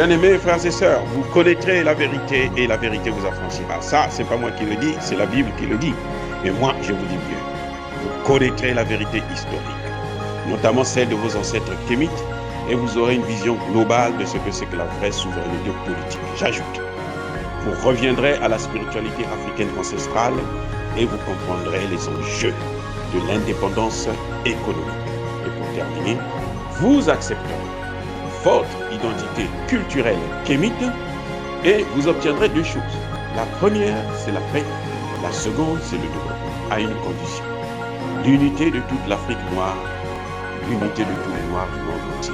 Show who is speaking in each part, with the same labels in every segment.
Speaker 1: Bien-aimés frères et sœurs, vous connaîtrez la vérité et la vérité vous affranchira. Ça, c'est pas moi qui le dis, c'est la Bible qui le dit. Mais moi, je vous dis mieux. Vous connaîtrez la vérité historique, notamment celle de vos ancêtres kémites, et vous aurez une vision globale de ce que c'est que la vraie souveraineté politique. J'ajoute, vous reviendrez à la spiritualité africaine ancestrale et vous comprendrez les enjeux de l'indépendance économique. Et pour terminer, vous accepterez votre identité culturelle kémite et vous obtiendrez deux choses. La première, c'est la paix. La seconde, c'est le développement, à une condition. L'unité de toute l'Afrique noire, l'unité de tous les Noirs du monde entier.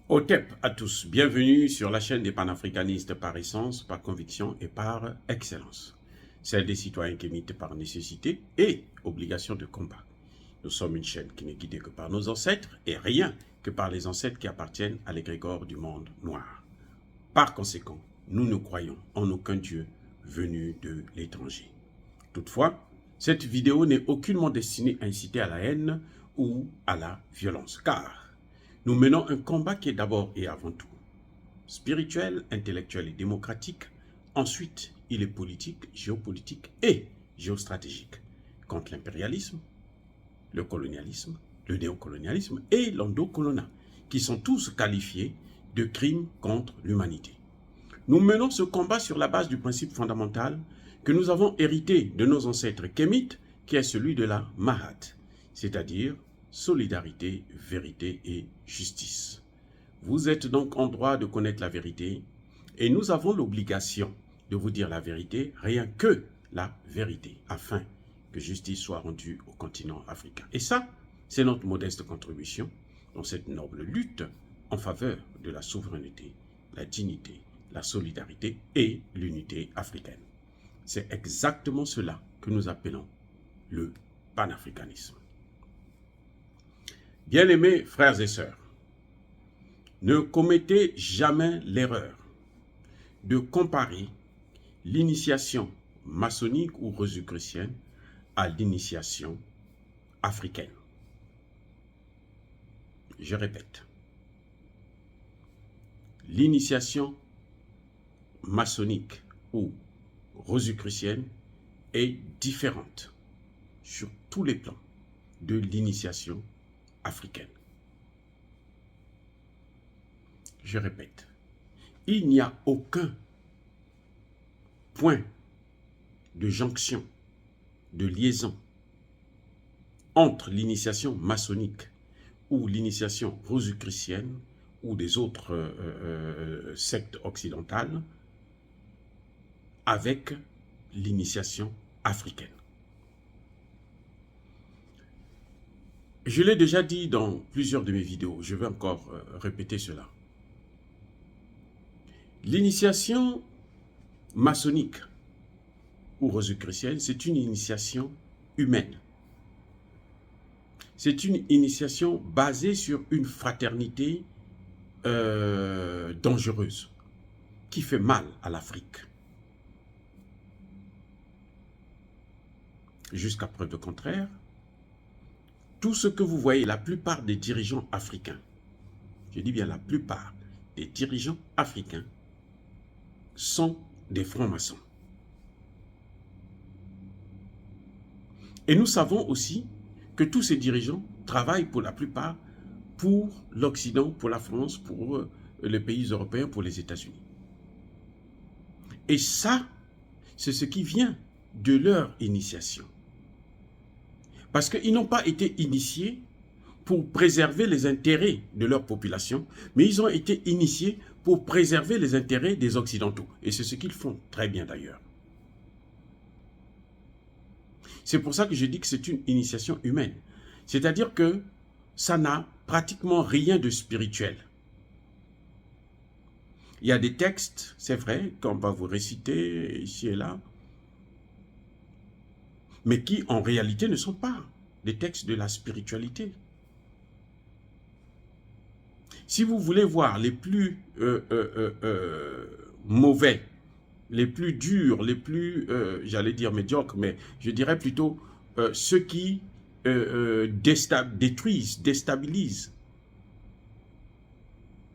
Speaker 1: Otep à tous, bienvenue sur la chaîne des panafricanistes par essence, par conviction et par excellence. Celle des citoyens kémites par nécessité et obligation de combat. Nous sommes une chaîne qui n'est guidée que par nos ancêtres et rien que par les ancêtres qui appartiennent à l'égrégore du monde noir. Par conséquent, nous ne croyons en aucun Dieu venu de l'étranger. Toutefois, cette vidéo n'est aucunement destinée à inciter à la haine ou à la violence, car nous menons un combat qui est d'abord et avant tout spirituel, intellectuel et démocratique. Ensuite, il est politique, géopolitique et géostratégique contre l'impérialisme, le colonialisme, le néocolonialisme et l'endocoloniat, qui sont tous qualifiés de crimes contre l'humanité. Nous menons ce combat sur la base du principe fondamental que nous avons hérité de nos ancêtres kémites, qui est celui de la Mahat, c'est-à-dire solidarité, vérité et justice. Vous êtes donc en droit de connaître la vérité et nous avons l'obligation de vous dire la vérité, rien que la vérité, afin que justice soit rendue au continent africain. Et ça, c'est notre modeste contribution dans cette noble lutte en faveur de la souveraineté, la dignité, la solidarité et l'unité africaine. C'est exactement cela que nous appelons le panafricanisme. Bien-aimés frères et sœurs, ne commettez jamais l'erreur de comparer l'initiation maçonnique ou rosicrucienne à l'initiation africaine. Je répète, l'initiation maçonnique ou rosicrucienne est différente sur tous les plans de l'initiation africaine. Je répète, il n'y a aucun point de jonction, de liaison entre l'initiation maçonnique ou l'initiation rosicrucienne ou des autres sectes occidentales avec l'initiation africaine. Je l'ai déjà dit dans plusieurs de mes vidéos, je vais encore répéter cela. L'initiation maçonnique ou rosicrucienne, c'est une initiation humaine. C'est une initiation basée sur une fraternité dangereuse qui fait mal à l'Afrique. Jusqu'à preuve de contraire, tout ce que vous voyez, la plupart des dirigeants africains, je dis bien la plupart des dirigeants africains, sont des francs-maçons. Et nous savons aussi que tous ces dirigeants travaillent pour la plupart pour l'Occident, pour la France, pour les pays européens, pour les États-Unis. Et ça, c'est ce qui vient de leur initiation. Parce qu'ils n'ont pas été initiés pour préserver les intérêts de leur population, mais ils ont été initiés pour préserver les intérêts des Occidentaux. Et c'est ce qu'ils font très bien d'ailleurs. C'est pour ça que je dis que c'est une initiation humaine. C'est-à-dire que ça n'a pratiquement rien de spirituel. Il y a des textes, c'est vrai, qu'on va vous réciter ici et là, mais qui en réalité ne sont pas des textes de la spiritualité. Si vous voulez voir les plus mauvais, les plus durs, les plus, j'allais dire médiocres, mais je dirais plutôt ceux qui détruisent, déstabilisent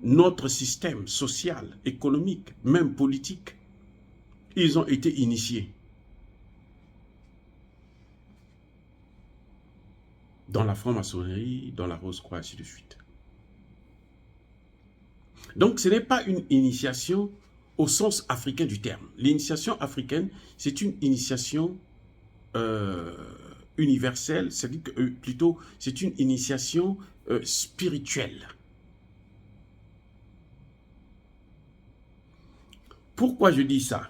Speaker 1: notre système social, économique, même politique, ils ont été initiés dans la franc-maçonnerie, dans la Rose-Croix, ainsi de suite. Donc, ce n'est pas une initiation au sens africain du terme. L'initiation africaine, c'est une initiation universelle, c'est-à-dire que plutôt, c'est une initiation spirituelle. Pourquoi je dis ça?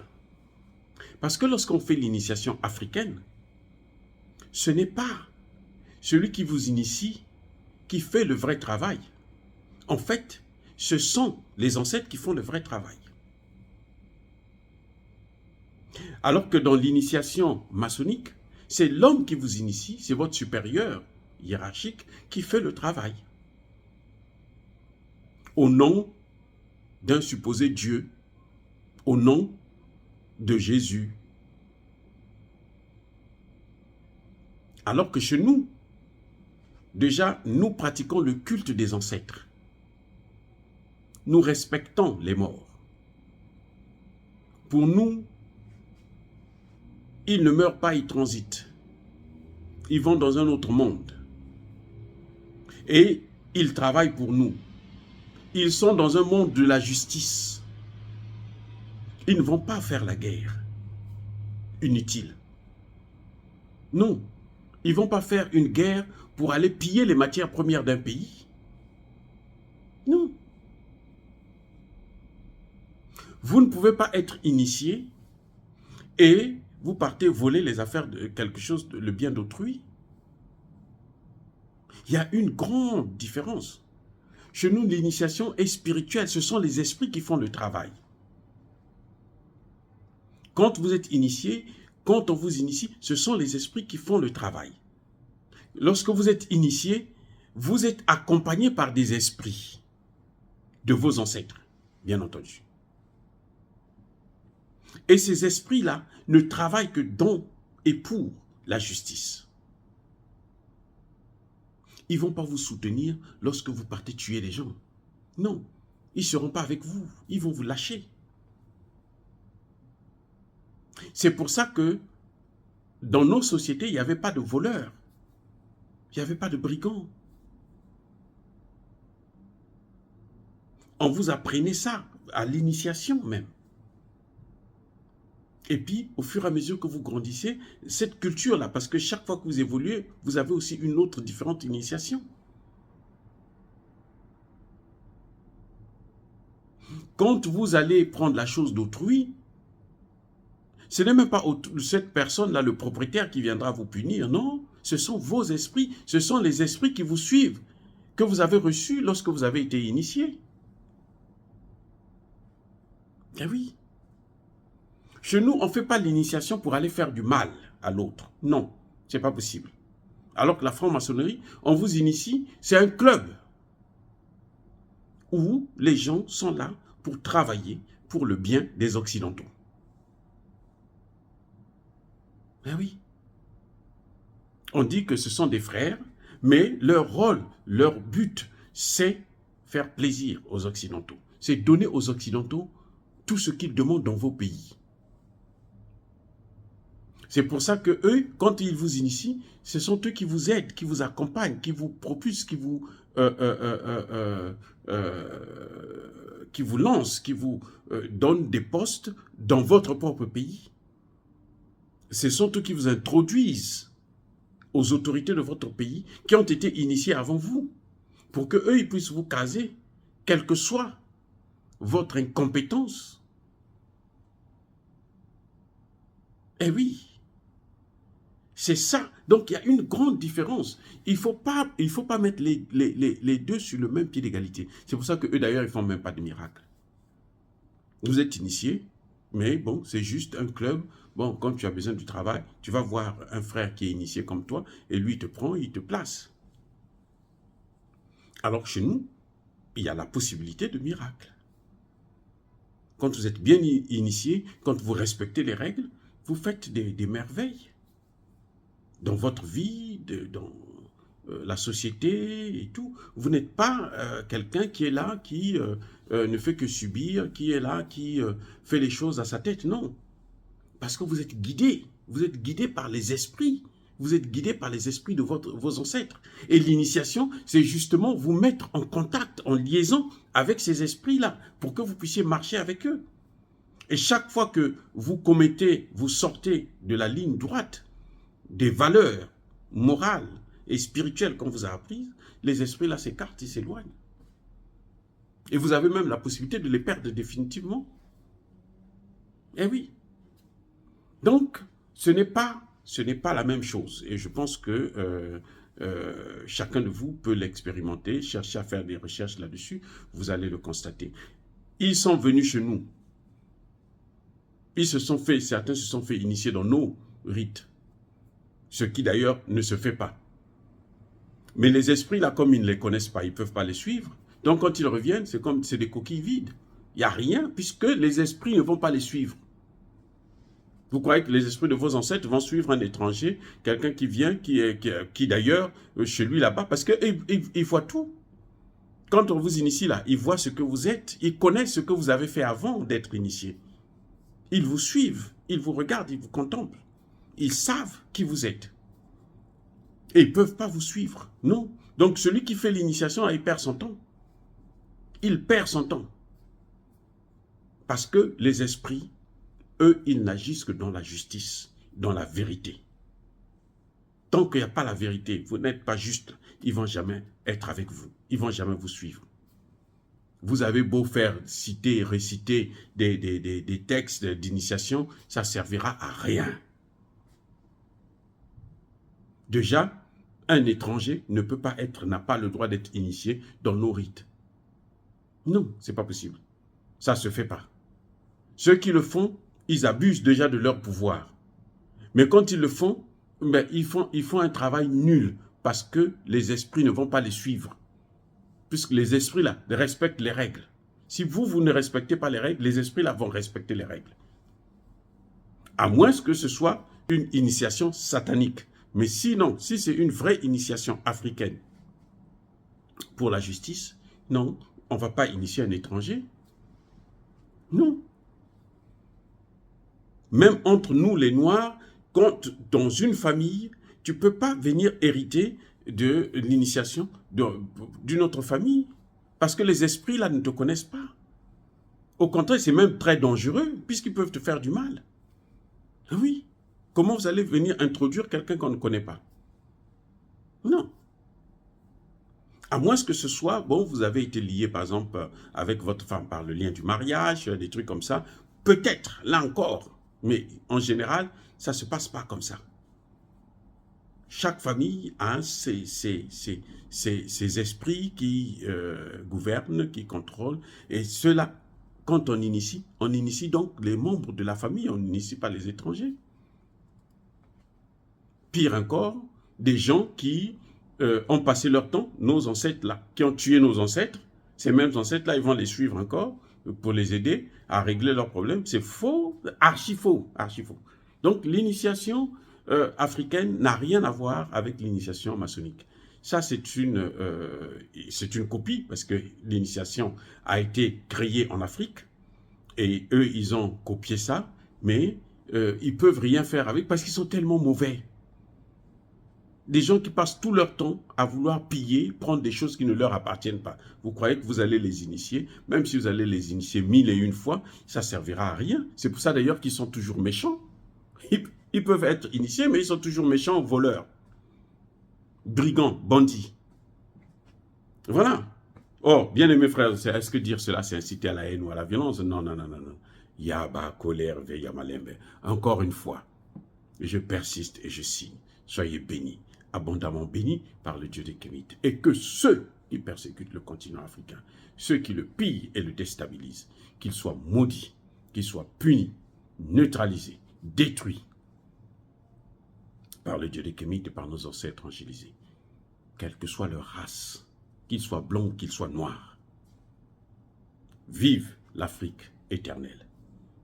Speaker 1: Parce que lorsqu'on fait l'initiation africaine, ce n'est pas celui qui vous initie qui fait le vrai travail. En fait, ce sont les ancêtres qui font le vrai travail. Alors que dans l'initiation maçonnique, c'est l'homme qui vous initie, c'est votre supérieur hiérarchique qui fait le travail. Au nom d'un supposé Dieu, au nom de Jésus. Alors que chez nous, déjà, nous pratiquons le culte des ancêtres. Nous respectons les morts. Pour nous, ils ne meurent pas, ils transitent. Ils vont dans un autre monde. Et ils travaillent pour nous. Ils sont dans un monde de la justice. Ils ne vont pas faire la guerre inutile. Non, ils ne vont pas faire une guerre pour aller piller les matières premières d'un pays. Non. Vous ne pouvez pas être initié et vous partez voler les affaires de quelque chose, le bien d'autrui. Il y a une grande différence. Chez nous, l'initiation est spirituelle. Ce sont les esprits qui font le travail. Quand vous êtes initié, quand on vous initie, ce sont les esprits qui font le travail. Lorsque vous êtes initié, vous êtes accompagné par des esprits de vos ancêtres, bien entendu. Et ces esprits-là ne travaillent que dans et pour la justice. Ils ne vont pas vous soutenir lorsque vous partez tuer les gens. Non, ils ne seront pas avec vous, ils vont vous lâcher. C'est pour ça que dans nos sociétés, il n'y avait pas de voleurs, il n'y avait pas de brigands. On vous apprenait ça, à l'initiation même. Et puis, au fur et à mesure que vous grandissez, cette culture-là, parce que chaque fois que vous évoluez, vous avez aussi une autre différente initiation. Quand vous allez prendre la chose d'autrui, ce n'est même pas cette personne-là, le propriétaire, qui viendra vous punir, non. Ce sont vos esprits, ce sont les esprits qui vous suivent, que vous avez reçus lorsque vous avez été initié. Eh oui. Chez nous, on ne fait pas l'initiation pour aller faire du mal à l'autre. Non, ce n'est pas possible. Alors que la franc-maçonnerie, on vous initie, c'est un club où les gens sont là pour travailler pour le bien des Occidentaux. Eh oui. On dit que ce sont des frères, mais leur rôle, leur but, c'est faire plaisir aux Occidentaux. C'est donner aux Occidentaux tout ce qu'ils demandent dans vos pays. C'est pour ça que eux, quand ils vous initient, ce sont eux qui vous aident, qui vous accompagnent, qui vous propulsent, qui vous lancent, qui vous donnent des postes dans votre propre pays. Ce sont eux qui vous introduisent aux autorités de votre pays qui ont été initiés avant vous, pour qu'eux, ils puissent vous caser, quelle que soit votre incompétence. Eh oui. C'est ça. Donc, il y a une grande différence. Il ne faut pas mettre les deux sur le même pied d'égalité. C'est pour ça qu'eux, d'ailleurs, ils ne font même pas de miracle. Vous êtes initié, mais bon, c'est juste un club. Bon, quand tu as besoin du travail, tu vas voir un frère qui est initié comme toi, et lui, il te prend, il te place. Alors, chez nous, il y a la possibilité de miracle. Quand vous êtes bien initié, quand vous respectez les règles, vous faites des merveilles. Dans votre vie, la société et tout. Vous n'êtes pas quelqu'un qui est là, qui ne fait que subir, qui est là, qui fait les choses à sa tête. Non. Parce que vous êtes guidé. Vous êtes guidé par les esprits. Vous êtes guidé par les esprits de vos ancêtres. Et l'initiation, c'est justement vous mettre en contact, en liaison avec ces esprits-là, pour que vous puissiez marcher avec eux. Et chaque fois que vous commettez, vous sortez de la ligne droite, des valeurs morales et spirituelles qu'on vous a apprises, les esprits-là s'écartent, ils s'éloignent. Et vous avez même la possibilité de les perdre définitivement. Eh oui. Donc, ce n'est pas la même chose. Et je pense que chacun de vous peut l'expérimenter, chercher à faire des recherches là-dessus, vous allez le constater. Ils sont venus chez nous. Certains se sont fait initier dans nos rites. Ce qui d'ailleurs ne se fait pas. Mais les esprits, là, comme ils ne les connaissent pas, ils ne peuvent pas les suivre. Donc quand ils reviennent, c'est des coquilles vides. Il n'y a rien, puisque les esprits ne vont pas les suivre. Vous croyez que les esprits de vos ancêtres vont suivre un étranger, quelqu'un qui vient, qui d'ailleurs, chez lui là-bas, parce qu'il voit tout. Quand on vous initie là, il voit ce que vous êtes, il connaît ce que vous avez fait avant d'être initié. Ils vous suivent, ils vous regardent, ils vous contemplent. Ils savent qui vous êtes. Et ils ne peuvent pas vous suivre, non. Donc celui qui fait l'initiation, il perd son temps. Il perd son temps. Parce que les esprits, eux, ils n'agissent que dans la justice, dans la vérité. Tant qu'il n'y a pas la vérité, vous n'êtes pas juste, ils ne vont jamais être avec vous. Ils ne vont jamais vous suivre. Vous avez beau faire citer, réciter des textes d'initiation, ça ne servira à rien. Déjà, un étranger n'a pas le droit d'être initié dans nos rites. Non, ce n'est pas possible. Ça ne se fait pas. Ceux qui le font, ils abusent déjà de leur pouvoir. Mais quand ils le font, ben, ils font un travail nul parce que les esprits ne vont pas les suivre. Puisque les esprits là respectent les règles. Si vous ne respectez pas les règles, les esprits là vont respecter les règles. À moins que ce soit une initiation satanique. Mais sinon, si c'est une vraie initiation africaine pour la justice, non, on ne va pas initier un étranger. Non. Même entre nous les Noirs, quand dans une famille, tu ne peux pas venir hériter de l'initiation d'une autre famille. Parce que les esprits là ne te connaissent pas. Au contraire, c'est même très dangereux, puisqu'ils peuvent te faire du mal. Oui. Comment vous allez venir introduire quelqu'un qu'on ne connaît pas? Non. À moins que ce soit, bon, vous avez été lié par exemple avec votre femme par le lien du mariage, des trucs comme ça. Peut-être, là encore. Mais en général, ça ne se passe pas comme ça. Chaque famille a ses esprits qui gouvernent, qui contrôlent. Et cela, quand on initie donc les membres de la famille, on n'initie pas les étrangers. Pire encore, des gens qui ont passé leur temps, nos ancêtres là, qui ont tué nos ancêtres, ces mêmes ancêtres là, ils vont les suivre encore pour les aider à régler leurs problèmes. C'est faux, archi faux, archi faux. Donc l'initiation africaine n'a rien à voir avec l'initiation maçonnique. Ça, c'est une copie, parce que l'initiation a été créée en Afrique, et eux, ils ont copié ça, mais ils ne peuvent rien faire avec, parce qu'ils sont tellement mauvais. Des gens qui passent tout leur temps à vouloir piller, prendre des choses qui ne leur appartiennent pas. Vous croyez que vous allez les initier, même si vous allez les initier 1001 fois, ça ne servira à rien. C'est pour ça d'ailleurs qu'ils sont toujours méchants. Ils peuvent être initiés, mais ils sont toujours méchants, voleurs, brigands, bandits. Voilà. Oh, bien aimés frères, est-ce que dire cela, c'est inciter à la haine ou à la violence? Non, non, non, non, non. Yaba, colère, veya malembe. Encore une fois, je persiste et je signe. Soyez bénis, abondamment bénis par le Dieu des Kémites. Et que ceux qui persécutent le continent africain, ceux qui le pillent et le déstabilisent, qu'ils soient maudits, qu'ils soient punis, neutralisés, détruits par le Dieu des Kémites et par nos ancêtres angélisés. Quelle que soit leur race, qu'ils soient blancs ou qu'ils soient noirs. Vive l'Afrique éternelle.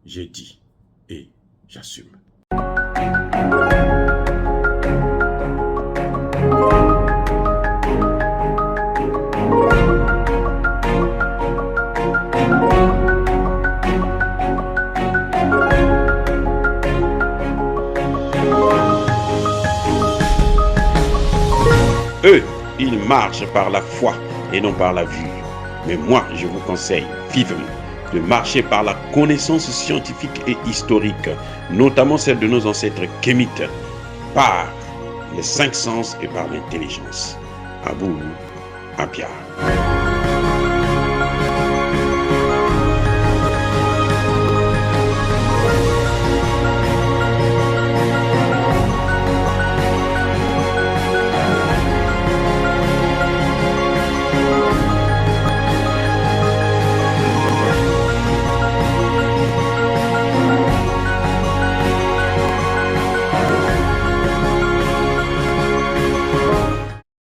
Speaker 1: J'ai dit et j'assume. Eux, ils marchent par la foi et non par la vue. Mais moi, je vous conseille vivement de marcher par la connaissance scientifique et historique, notamment celle de nos ancêtres kémites, par les 5 sens et par l'intelligence. Abou Abia.